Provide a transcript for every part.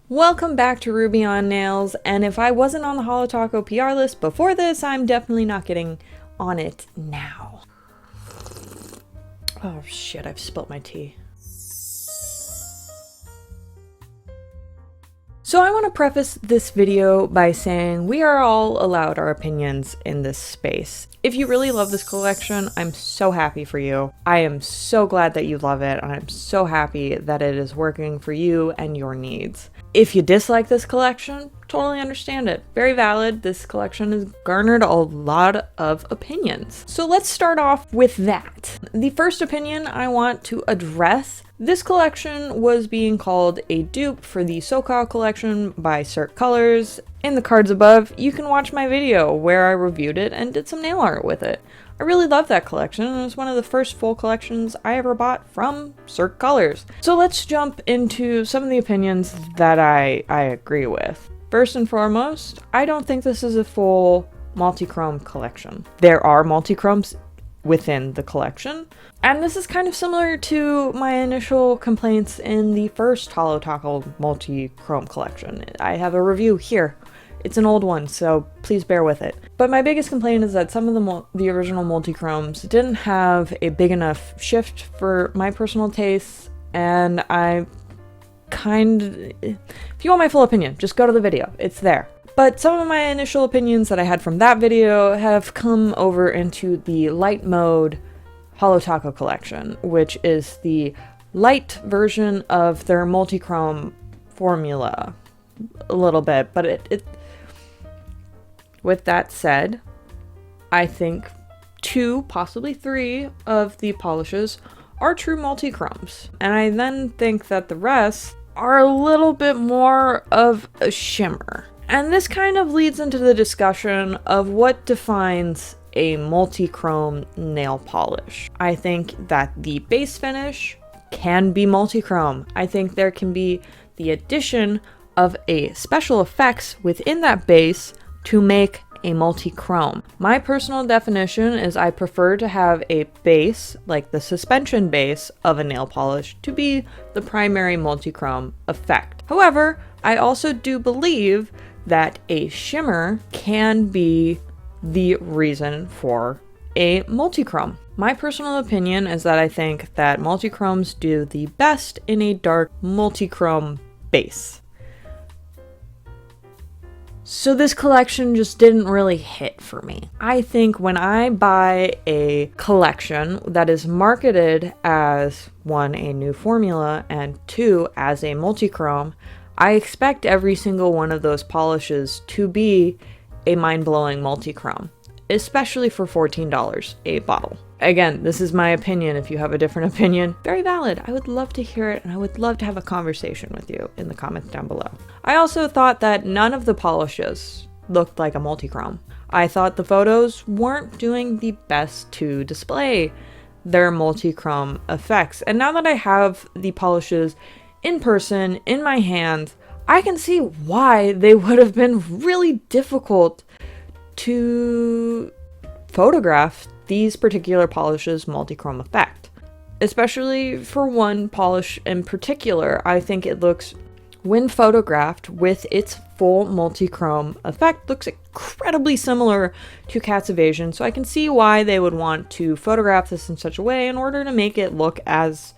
Welcome back to Ruby on Nails, and if I wasn't on the Holotaco PR list before this, I'm definitely not getting on it now. Oh shit, I've spilt my tea. So I want to preface this video by saying we are all allowed our opinions in this space. If you really love this collection, I'm so happy for you. I am so glad that you love it, and I'm so happy that it is working for you and your needs. If you dislike this collection, totally understand it. Very valid. This collection has garnered a lot of opinions. So let's start off with that. The first opinion I want to address: this collection was being called a dupe for the Soooooo collection by Cirque Colors. In the cards above, you can watch my video where I reviewed it and did some nail art with it. I really love that collection, and it was one of the first full collections I ever bought from Cirque Colors. So let's jump into some of the opinions that I agree with. First and foremost, I don't think this is a full multi-chrome collection. There are multi-chromes within the collection, and this is kind of similar to my initial complaints in the first Holotaco multi-chrome collection. I have a review here. It's an old one, so please bear with it. But my biggest complaint is that some of the original multi-chromes didn't have a big enough shift for my personal tastes, and if you want my full opinion, just go to the video. It's there. But some of my initial opinions that I had from that video have come over into the Lite Mode Holotaco collection, which is the light version of their multi-chrome formula a little bit. But with that said, I think 2, possibly 3 of the polishes are true multi-chromes. And I then think that the rest are a little bit more of a shimmer. And this kind of leads into the discussion of what defines a multi-chrome nail polish. I think that the base finish can be multi-chrome. I think there can be the addition of a special effects within that base to make a multi-chrome. My personal definition is I prefer to have a base, like the suspension base of a nail polish, to be the primary multi-chrome effect. However, I also do believe that a shimmer can be the reason for a multi-chrome. My personal opinion is that I think that multi-chromes do the best in a dark multi-chrome base. So this collection just didn't really hit for me. I think when I buy a collection that is marketed as 1, a new formula, and 2, as a multi-chrome, I expect every single one of those polishes to be a mind-blowing multi-chrome, especially for $14 a bottle. Again, this is my opinion. If you have a different opinion, very valid. I would love to hear it, and I would love to have a conversation with you in the comments down below. I also thought that none of the polishes looked like a multi-chrome. I thought the photos weren't doing the best to display their multi-chrome effects. And now that I have the polishes in person, in my hands, I can see why they would have been really difficult to photograph these particular polishes' multi-chrome effect. Especially for one polish in particular, I think it looks, when photographed with its full multi-chrome effect, looks incredibly similar to Cat's Evasion, so I can see why they would want to photograph this in such a way in order to make it look as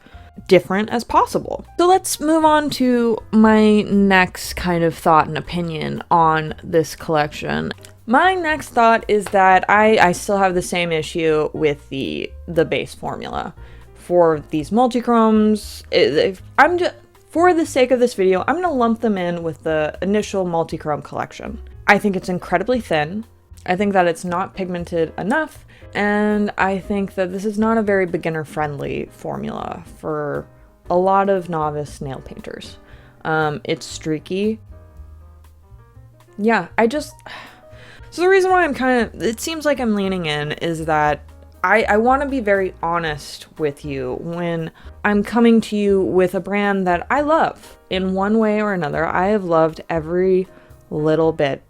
different as possible. So let's move on to my next kind of thought and opinion on this collection. My next thought is that I still have the same issue with the base formula. For these multi-chromes, for the sake of this video, I'm gonna lump them in with the initial multi-chrome collection. I think it's incredibly thin. I think that it's not pigmented enough, and I think that this is not a very beginner-friendly formula for a lot of novice nail painters. It's streaky. Yeah, so the reason why it seems like I'm leaning in is that I want to be very honest with you when I'm coming to you with a brand that I love in one way or another. I have loved every little bit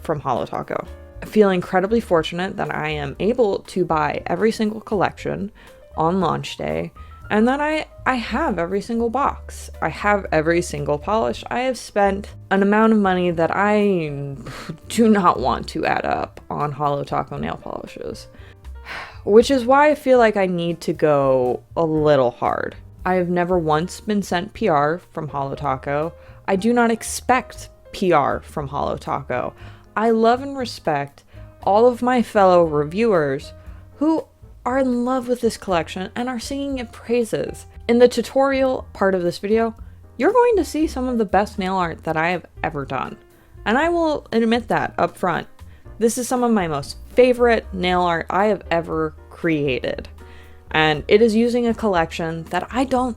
from Holotaco. I feel incredibly fortunate that I am able to buy every single collection on launch day, And then I have every single box. I have every single polish. I have spent an amount of money that I do not want to add up on Holotaco nail polishes. Which is why I feel like I need to go a little hard. I have never once been sent PR from Holotaco. I do not expect PR from Holotaco. I love and respect all of my fellow reviewers who are in love with this collection and are singing its praises. In the tutorial part of this video, you're going to see some of the best nail art that I have ever done. And I will admit that up front. This is some of my most favorite nail art I have ever created. And it is using a collection that I don't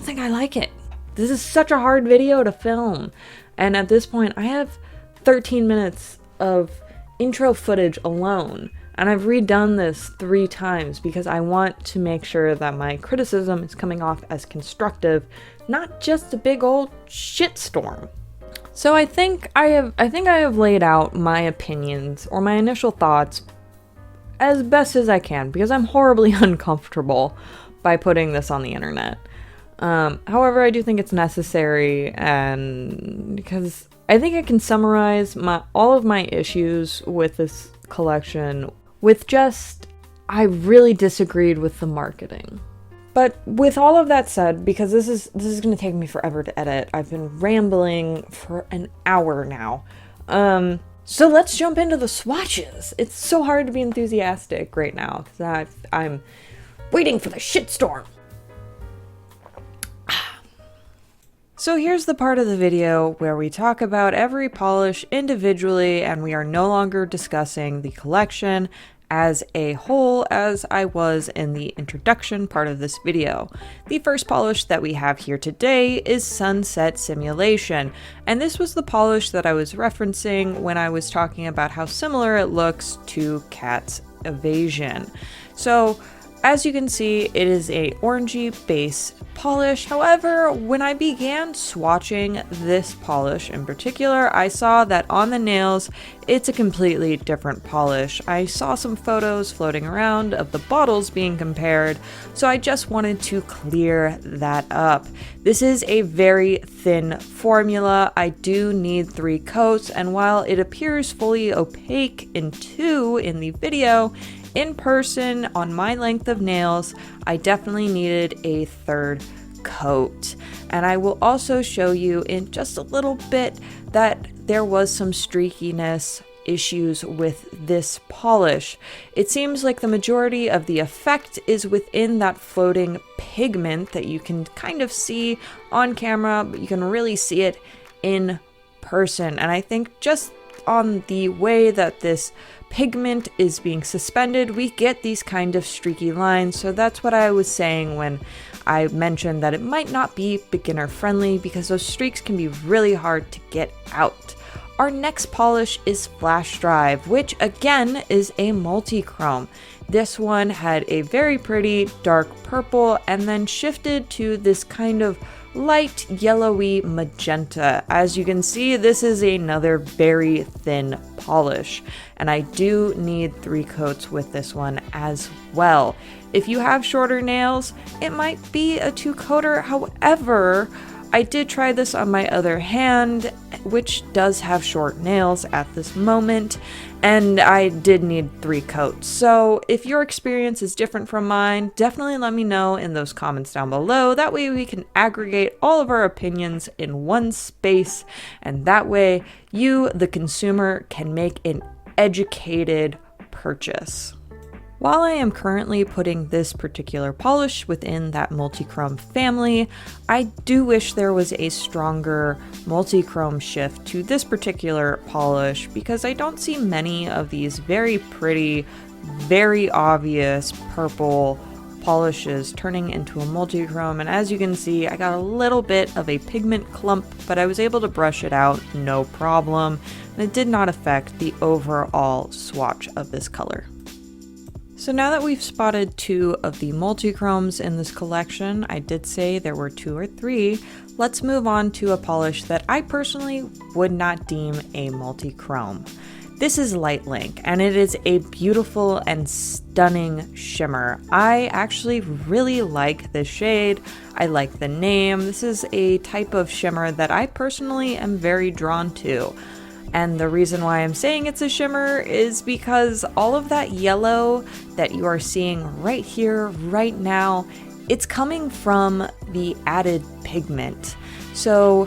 think I like it. This is such a hard video to film. And at this point, I have 13 minutes of intro footage alone. And I've redone this 3 times because I want to make sure that my criticism is coming off as constructive, not just a big old shitstorm. So I think I have laid out my opinions or my initial thoughts as best as I can because I'm horribly uncomfortable by putting this on the internet. However, I do think it's necessary, and because I think I can summarize all of my issues with this collection with just, I really disagreed with the marketing. But with all of that said, because this is going to take me forever to edit, I've been rambling for an hour now. So let's jump into the swatches. It's so hard to be enthusiastic right now because I'm waiting for the shitstorm. So here's the part of the video where we talk about every polish individually, and we are no longer discussing the collection as a whole as I was in the introduction part of this video. The first polish that we have here today is Sunset Simulation, and this was the polish that I was referencing when I was talking about how similar it looks to Cat's Evasion. So as you can see, it is a orangey base polish. However, when I began swatching this polish in particular, I saw that on the nails, it's a completely different polish. I saw some photos floating around of the bottles being compared, so I just wanted to clear that up. This is a very thin formula. I do need 3 coats, and while it appears fully opaque in 2 in the video, in person, on my length of nails, I definitely needed a 3rd coat. And I will also show you in just a little bit that there was some streakiness issues with this polish. It seems like the majority of the effect is within that floating pigment that you can kind of see on camera, but you can really see it in person. And I think just on the way that this pigment is being suspended, we get these kind of streaky lines. So that's what I was saying when I mentioned that it might not be beginner friendly because those streaks can be really hard to get out. Our next polish is Flash Drive, which again is a multi-chrome. This one had a very pretty dark purple and then shifted to this kind of light yellowy magenta. As you can see, this is another very thin polish, and I do need 3 coats with this one as well. If you have shorter nails, it might be a 2-coater. However, I did try this on my other hand, which does have short nails at this moment, and I did need 3 coats. So if your experience is different from mine, definitely let me know in those comments down below. That way we can aggregate all of our opinions in one space, and that way you, the consumer, can make an educated purchase. While I am currently putting this particular polish within that multi-chrome family, I do wish there was a stronger multi-chrome shift to this particular polish because I don't see many of these very pretty, very obvious purple polishes turning into a multi-chrome. And as you can see, I got a little bit of a pigment clump, but I was able to brush it out no problem, and it did not affect the overall swatch of this color. So now that we've spotted 2 of the multi-chromes in this collection, I did say there were 2 or 3, let's move on to a polish that I personally would not deem a multi-chrome. This is Light Link, and it is a beautiful and stunning shimmer. I actually really like this shade. I like the name. This is a type of shimmer that I personally am very drawn to. And the reason why I'm saying it's a shimmer is because all of that yellow that you are seeing right here, right now, it's coming from the added pigment. So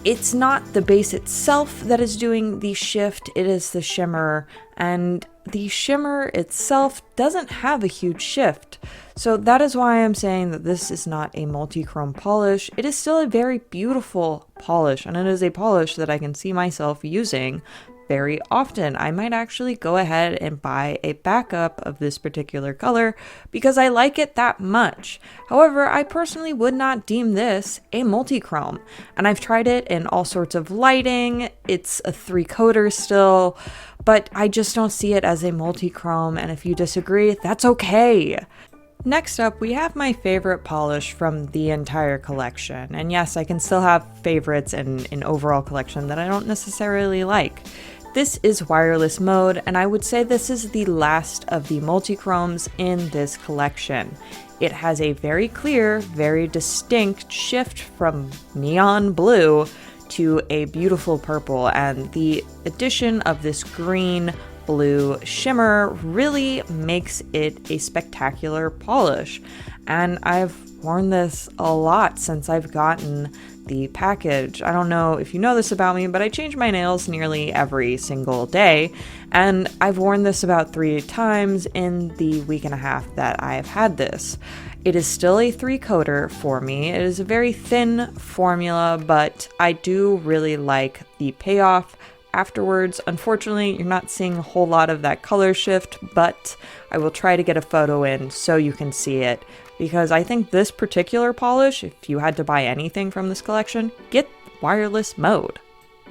it's not the base itself that is doing the shift, it is the shimmer, and the shimmer itself doesn't have a huge shift. So that is why I'm saying that this is not a multi-chrome polish. It is still a very beautiful polish, and it is a polish that I can see myself using very often. I might actually go ahead and buy a backup of this particular color because I like it that much. However, I personally would not deem this a multi-chrome, and I've tried it in all sorts of lighting. It's a 3-coater still, but I just don't see it as a multi-chrome, and if you disagree, that's okay. Next up, we have my favorite polish from the entire collection. And yes, I can still have favorites in an overall collection that I don't necessarily like. This is Wireless Mode, and I would say this is the last of the multi-chromes in this collection. It has a very clear, very distinct shift from neon blue to a beautiful purple, and the addition of this green blue shimmer really makes it a spectacular polish. And I've worn this a lot since I've gotten the package. I don't know if you know this about me, but I change my nails nearly every single day, and I've worn this about 3 times in the week and a half that I've had this. It is still a 3-coater for me. It is a very thin formula, but I do really like the payoff afterwards. Unfortunately, you're not seeing a whole lot of that color shift, but I will try to get a photo in so you can see it, because I think this particular polish, if you had to buy anything from this collection, get Wireless Mode.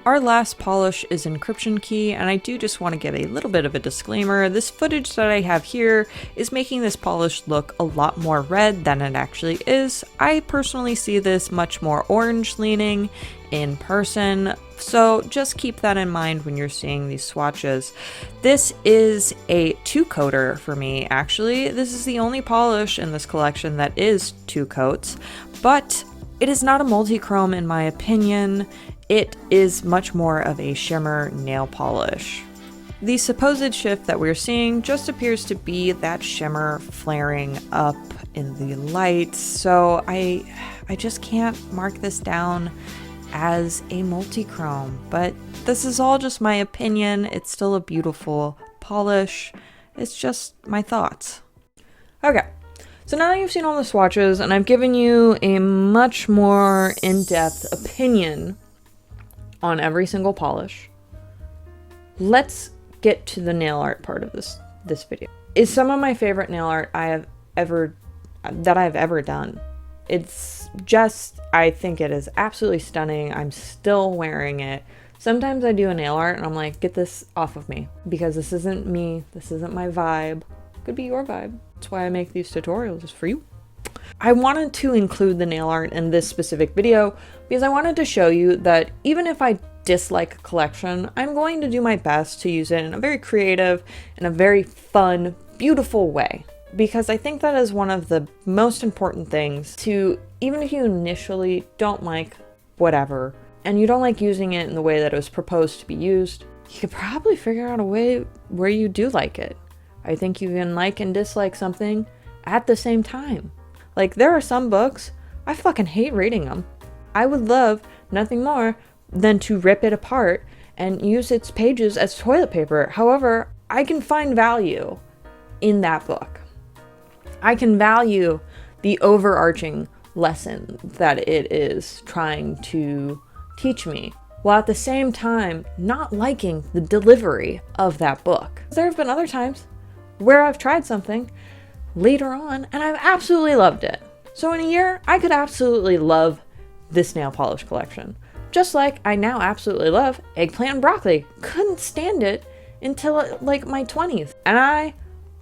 Our last polish is Encryption Key, and I do just want to give a little bit of a disclaimer. This footage that I have here is making this polish look a lot more red than it actually is. I personally see this much more orange leaning in person, so just keep that in mind when you're seeing these swatches. This is a 2-coater for me, actually. This is the only polish in this collection that is 2 coats, but it is not a multi-chrome in my opinion. It is much more of a shimmer nail polish. The supposed shift that we're seeing just appears to be that shimmer flaring up in the light, so I just can't mark this down as a multi-chrome, but this is all just my opinion. It's still a beautiful polish. It's just my thoughts. Okay, so now that you've seen all the swatches and I've given you a much more in-depth opinion on every single polish, let's get to the nail art part of this video. It's some of my favorite nail art I've ever done. It's just, I think it is absolutely stunning. I'm still wearing it. Sometimes I do a nail art and I'm like, get this off of me, because this isn't me, this isn't my vibe. Could be your vibe. That's why I make these tutorials, is for you. I wanted to include the nail art in this specific video because I wanted to show you that even if I dislike a collection, I'm going to do my best to use it in a very creative and a very fun, beautiful way. Because I think that is one of the most important things to, even if you initially don't like whatever, and you don't like using it in the way that it was proposed to be used, you could probably figure out a way where you do like it. I think you can like and dislike something at the same time. Like, there are some books, I fucking hate reading them. I would love nothing more than to rip it apart and use its pages as toilet paper. However, I can find value in that book. I can value the overarching lesson that it is trying to teach me, while at the same time not liking the delivery of that book. There have been other times where I've tried something later on and I've absolutely loved it. So in a year, I could absolutely love this nail polish collection. Just like I now absolutely love eggplant and broccoli. Couldn't stand it until like my 20s. And I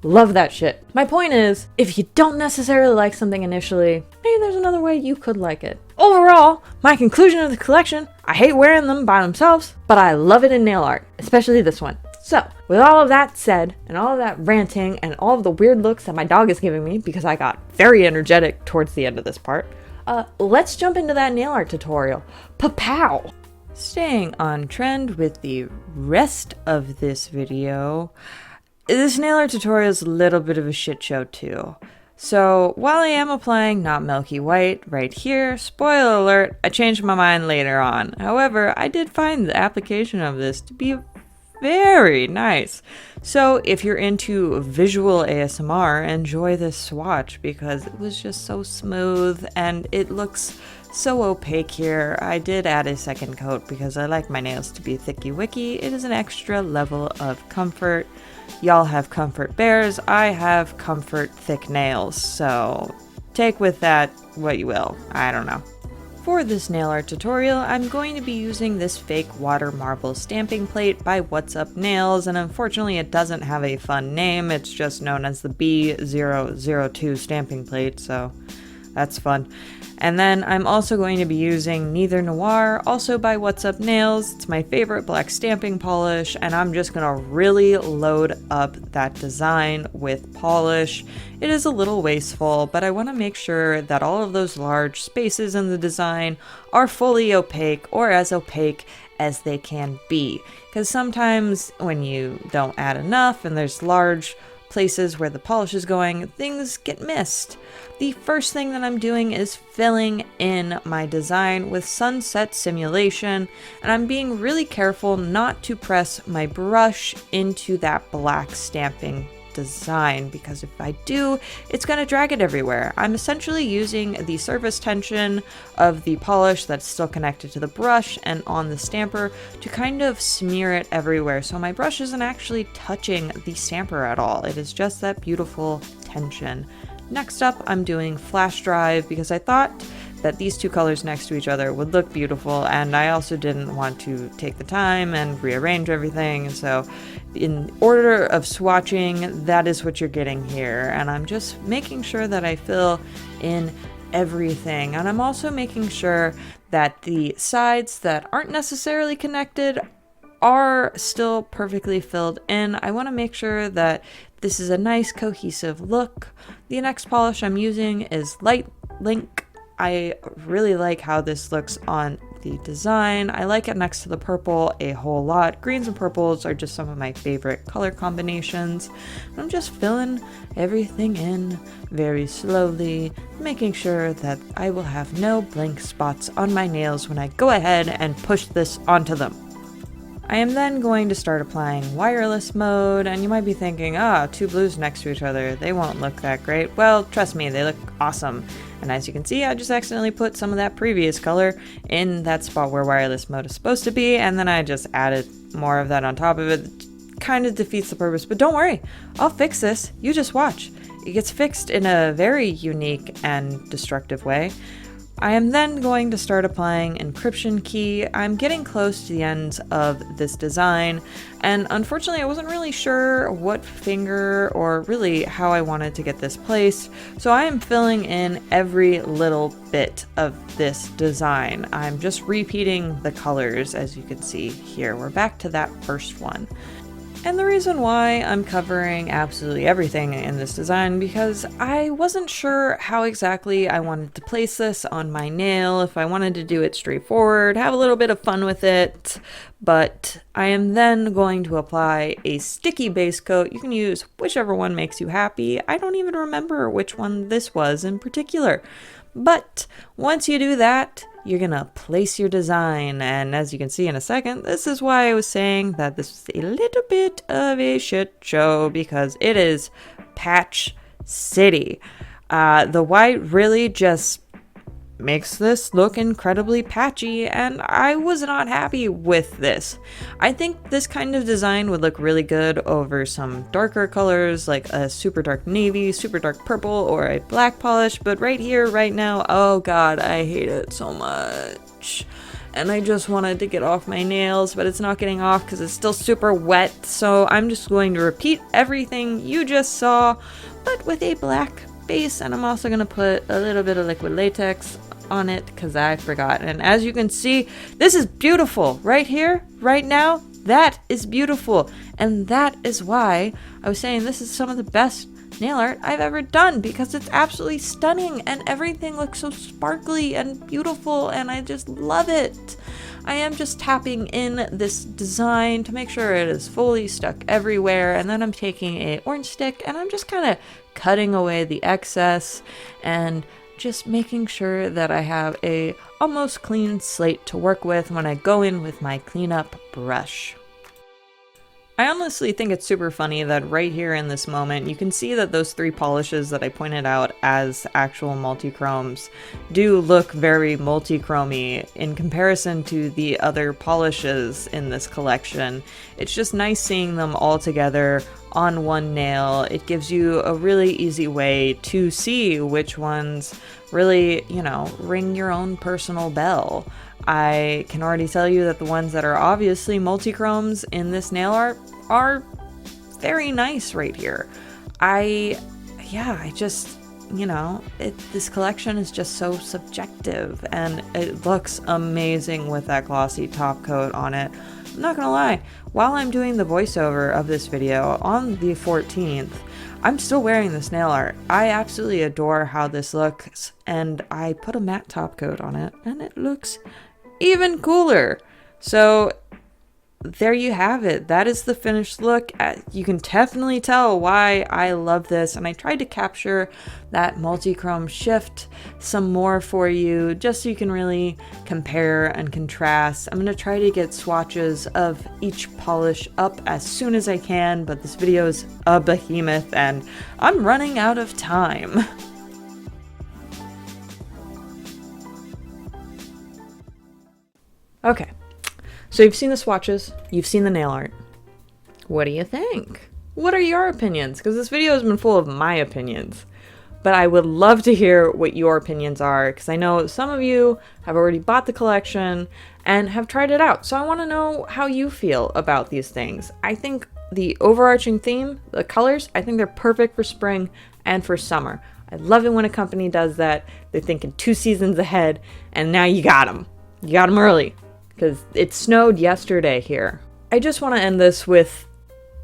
love that shit. My point is, if you don't necessarily like something initially, maybe there's another way you could like it. Overall, my conclusion of the collection, I hate wearing them by themselves, but I love it in nail art, especially this one. So, with all of that said, and all of that ranting, and all of the weird looks that my dog is giving me because I got very energetic towards the end of this part, let's jump into that nail art tutorial. Pa-pow! Staying on trend with the rest of this video, this nail art tutorial is a little bit of a shit show too. So, while I am applying Not Milky White right here, spoiler alert, I changed my mind later on. However, I did find the application of this to be very nice. So if you're into visual ASMR, enjoy this swatch because it was just so smooth and it looks so opaque here. I did add a second coat because I like my nails to be thicky wicky. It is an extra level of comfort. Y'all have comfort bears, I have comfort thick nails, so take with that what you will. I don't know. For this nail art tutorial, I'm going to be using this fake water marble stamping plate by What's Up Nails, and unfortunately it doesn't have a fun name, it's just known as the B002 stamping plate, so that's fun. And then I'm also going to be using Neither Noir, also by What's Up Nails. It's my favorite black stamping polish, and I'm just gonna really load up that design with polish. It is a little wasteful, but I want to make sure that all of those large spaces in the design are fully opaque, or as opaque as they can be. Because sometimes when you don't add enough and there's large places where the polish is going, things get missed. The first thing that I'm doing is filling in my design with Sunset Simulation, and I'm being really careful not to press my brush into that black stamping design, because if I do, it's going to drag it everywhere. I'm essentially using the surface tension of the polish that's still connected to the brush and on the stamper to kind of smear it everywhere, so my brush isn't actually touching the stamper at all. It is just that beautiful tension. Next up, I'm doing Flash Drive because I thought that these two colors next to each other would look beautiful, and I also didn't want to take the time and rearrange everything, so in order of swatching, that is what you're getting here, and I'm just making sure that I fill in everything, and I'm also making sure that the sides that aren't necessarily connected are still perfectly filled in. I want to make sure that this is a nice cohesive look. The next polish I'm using is Light Link. I really like how this looks on the design. I like it next to the purple a whole lot. Greens and purples are just some of my favorite color combinations. I'm just filling everything in very slowly, making sure that I will have no blank spots on my nails when I go ahead and push this onto them. I am then going to start applying wireless mode, and you might be thinking, two blues next to each other, they won't look that great. Well, trust me, they look awesome. And as you can see, I just accidentally put some of that previous color in that spot where wireless mode is supposed to be, and then I just added more of that on top of it. Kind of defeats the purpose, but don't worry, I'll fix this. You just watch. It gets fixed in a very unique and destructive way. I am then going to start applying Encryption Key. I'm getting close to the ends of this design, and unfortunately I wasn't really sure what finger or really how I wanted to get this placed, so I am filling in every little bit of this design. I'm just repeating the colors, as you can see here. We're back to that first one. And the reason why I'm covering absolutely everything in this design, because I wasn't sure how exactly I wanted to place this on my nail, if I wanted to do it straightforward, have a little bit of fun with it, but I am then going to apply a sticky base coat. You can use whichever one makes you happy. I don't even remember which one this was in particular. But once you do that, you're gonna place your design, and as you can see in a second, this is why I was saying that this is a little bit of a shit show, because it is Patch City. The white really just makes this look incredibly patchy, and I was not happy with this. I think this kind of design would look really good over some darker colors like a super dark navy, super dark purple, or a black polish, but right here, right now, oh god, I hate it so much. And I just wanted to get off my nails, but it's not getting off because it's still super wet, so I'm just going to repeat everything you just saw, but with a black base, and I'm also going to put a little bit of liquid latex on it because I forgot. And as you can see, this is beautiful right here, right now. That is beautiful. And that is why I was saying this is some of the best nail art I've ever done, because it's absolutely stunning and everything looks so sparkly and beautiful and I just love it. I am just tapping in this design to make sure it is fully stuck everywhere, and then I'm taking a orange stick and I'm just kind of cutting away the excess and just making sure that I have a almost clean slate to work with when I go in with my cleanup brush. I honestly think it's super funny that right here in this moment, you can see that those 3 polishes that I pointed out as actual multi-chromes do look very multi-chromy in comparison to the other polishes in this collection. It's just nice seeing them all together on one nail. It gives you a really easy way to see which ones really, you know, ring your own personal bell. I can already tell you that the ones that are obviously multi-chromes in this nail art are very nice right here. I just, you know, this collection is just so subjective and it looks amazing with that glossy top coat on it. I'm not gonna lie, while I'm doing the voiceover of this video on the 14th, I'm still wearing this nail art. I absolutely adore how this looks, and I put a matte top coat on it and it looks even cooler. So there you have it. That is the finished look. You can definitely tell why I love this, and I tried to capture that multi-chrome shift some more for you just so you can really compare and contrast. I'm going to try to get swatches of each polish up as soon as I can, but this video is a behemoth and I'm running out of time. Okay. So you've seen the swatches, you've seen the nail art. What do you think? What are your opinions? Because this video has been full of my opinions. But I would love to hear what your opinions are, because I know some of you have already bought the collection and have tried it out. So I want to know how you feel about these things. I think the overarching theme, the colors, I think they're perfect for spring and for summer. I love it when a company does that. They're thinking 2 seasons ahead, and now you got them. You got them early. Because it snowed yesterday here. I just want to end this with,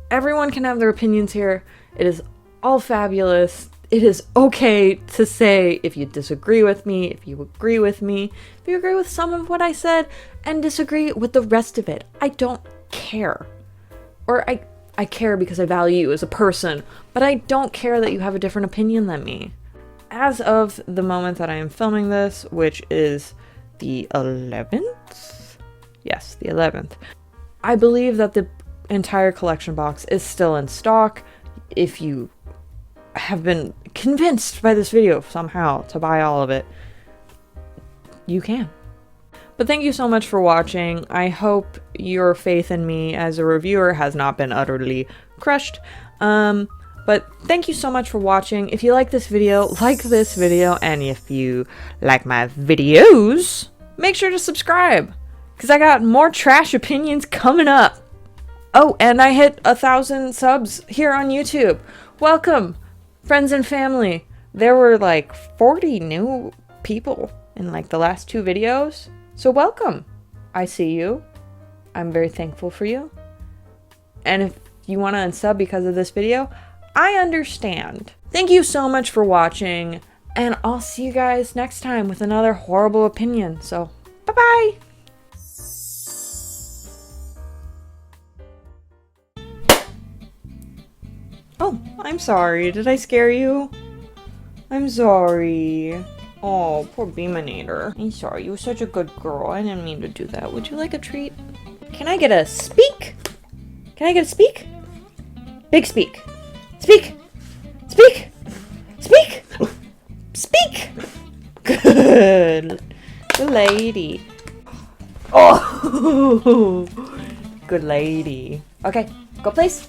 everyone can have their opinions here. It is all fabulous. It is okay to say if you disagree with me, if you agree with me, if you agree with some of what I said, and disagree with the rest of it. I don't care. Or I care because I value you as a person, but I don't care that you have a different opinion than me. As of the moment that I am filming this, which is the 11th? Yes, the 11th. I believe that the entire collection box is still in stock. If you have been convinced by this video somehow to buy all of it, you can. But thank you so much for watching. I hope your faith in me as a reviewer has not been utterly crushed. But thank you so much for watching. If you like this video, and if you like my videos, make sure to subscribe, because I got more trash opinions coming up. Oh, and I hit 1,000 subs here on YouTube. Welcome, friends and family. There were like 40 new people in like the last 2 videos. So welcome. I see you. I'm very thankful for you. And if you want to unsub because of this video, I understand. Thank you so much for watching, and I'll see you guys next time with another horrible opinion. So, bye-bye. Oh, I'm sorry. Did I scare you? I'm sorry. Oh, poor Beaminator. I'm sorry. You were such a good girl. I didn't mean to do that. Would you like a treat? Can I get a speak? Can I get a speak? Big speak. Speak! Speak! Speak! Speak! Good. Good lady. Oh! Good lady. Okay, go place.